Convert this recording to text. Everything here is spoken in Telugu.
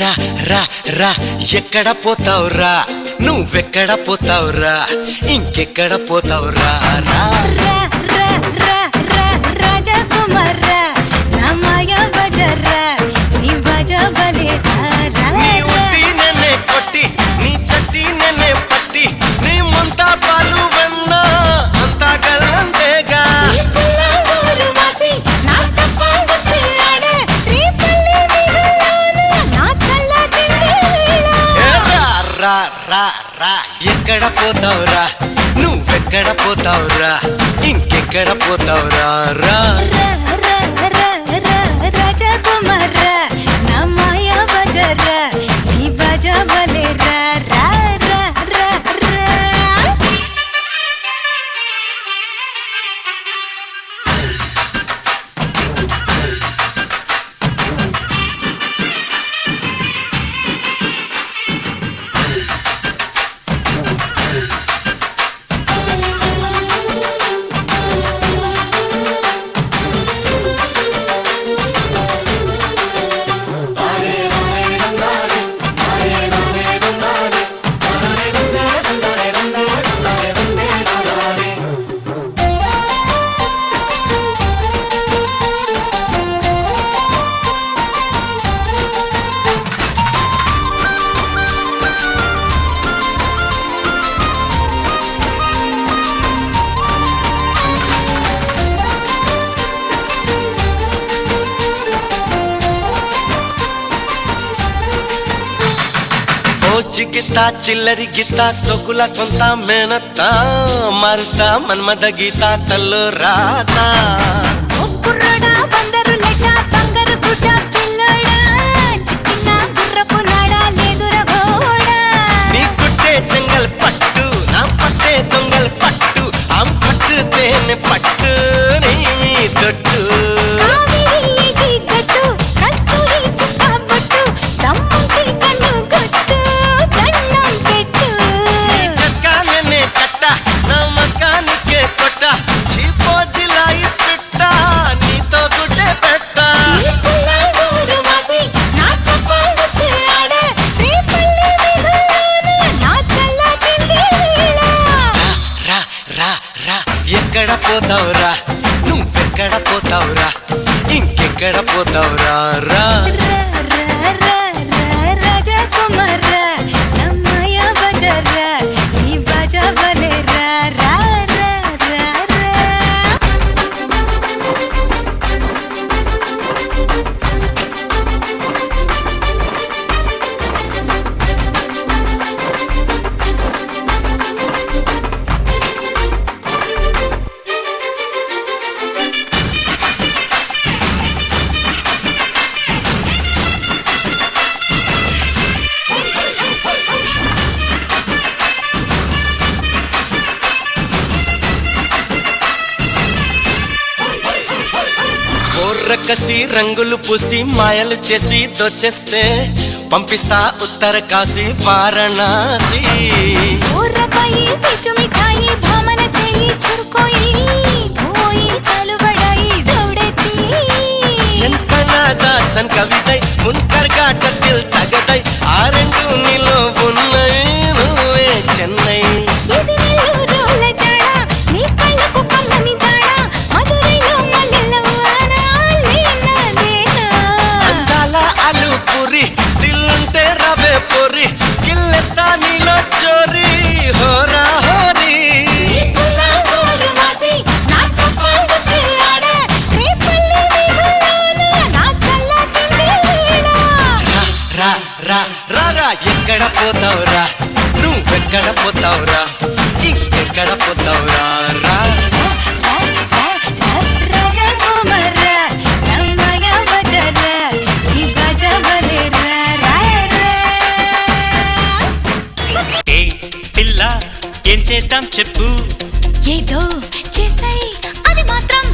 రా రా రా ఎక్కడ పోతావురా నువ్వెక్కడ పోతావురా ఇంకెక్కడ పోతావురా రా రా రా రా రా రాజకుమార్ నా మాయా బజారా నీ బాజా బలే రా రా నీ ఉట్టి నన్నే కొట్టి నీ చట్టి నన్నే పట్టి నీ ముంతా పాలు వెన్న అంతా గల్లంతేగా నీ పుల్లూరు వాసి నా తప్పంగుతే ఆడే నీ పల్లె వీధుల్లోన నా చల్ల చిందేళ రా రా రా రా ఎక్కడ పోతావురా నువ్వెక్కడ పోతావురా ఇంకెక్కడ పోతావురా రా రా రా రా రా రాజకుమార్ నా మాయా బజారా నీ బాజా బలే రా రా రా రా రా ಜಿಗಿತ ಚಿಲ್ಲರಿ ಗೀತ ಸೊಕುಲ ಸ್ವಂತ ಮೇನತ್ತ ಮರ್ತ ಮನ್ಮದ ಗೀತ ತಲ್ಲು ರಾತ ఒప్పురడా బందరు లెక్క బంగారు గుడ్డ పిల్లడా చిక్కిన గుర్రపు నాడా లేదురా గోడా నీ కుట్టే చెంగల్ పట్టు నా పట్టే దొంగల్ పట్టు ఆం పట్టు తేనె పట్టు నీ మీ దొట్టు కావేరి ఏటి గట్టు కస్తూరి చుక్క బొట్టు దమ్ముంటి కన్ను గొట్టు దండం పెట్టు చట్కా నెనే కట్ట నమస్కానికే కొట్ట చీపో జిలాయి పిట్ట నీతో గుడ్డే పెట్ట నీ పుల్లూరు వాసి నా తప్పంగుతే ఆడే నీ పల్లె వీధుల్లోన నా చల్ల చిందేళ రా రా రా ఎక్కడ పోతావురా నువ్వెక్కడ పోతావురా ఇంకెక్కడ పోతావురా రా రా రా రా రా రాజకుమార్ నా మాయా బజారా నీ బాజా బలే రా రా రా రా రా రకసి రంగులు పూసి మాయలు చేసి దోచేస్తే పంపిస్తా ఉత్తర కాశీ వారణాసి ఊర్రపాయి పిచ్చు మిఠాయి భామన చెయ్యి చురుకోయి పోయి చాలు బడాయి దౌడెత్తి ఎంకనాదాసన్ కవితై మున్కర్ ఘాటతిల్ తగదై ఆ రెండు నీలో ఉన్నాయి నువ్వే చెన్నై ఇది నెల్లూరుల జాడ నీ కళ్ళకు కమ్మని దాడ మధురైలో మల్లెలవానా లేనాదేనా అందాల అలు పురి దిల్లుంటే రవే పొరి గిల్లెస్తా నీలో చోరీ హోరా హోరీ నీ పుల్లూరు వాసి నా తప్పంగుతే ఆడే నీ పల్లె వీధుల్లోన నా చల్ల చిందేళ రా రా రా రా ఎక్కడ పోతావురా నువ్వెక్కడ పోతావురా ఇంకెక్కడ పోతావురా రా రాజకుమార్ నా మాయా బజారా నీ బాజా బలే రా రా రా ఏ పిల్ల ఏం చేద్దాం చెప్పు ఏదో చేసాయి అది మాత్రం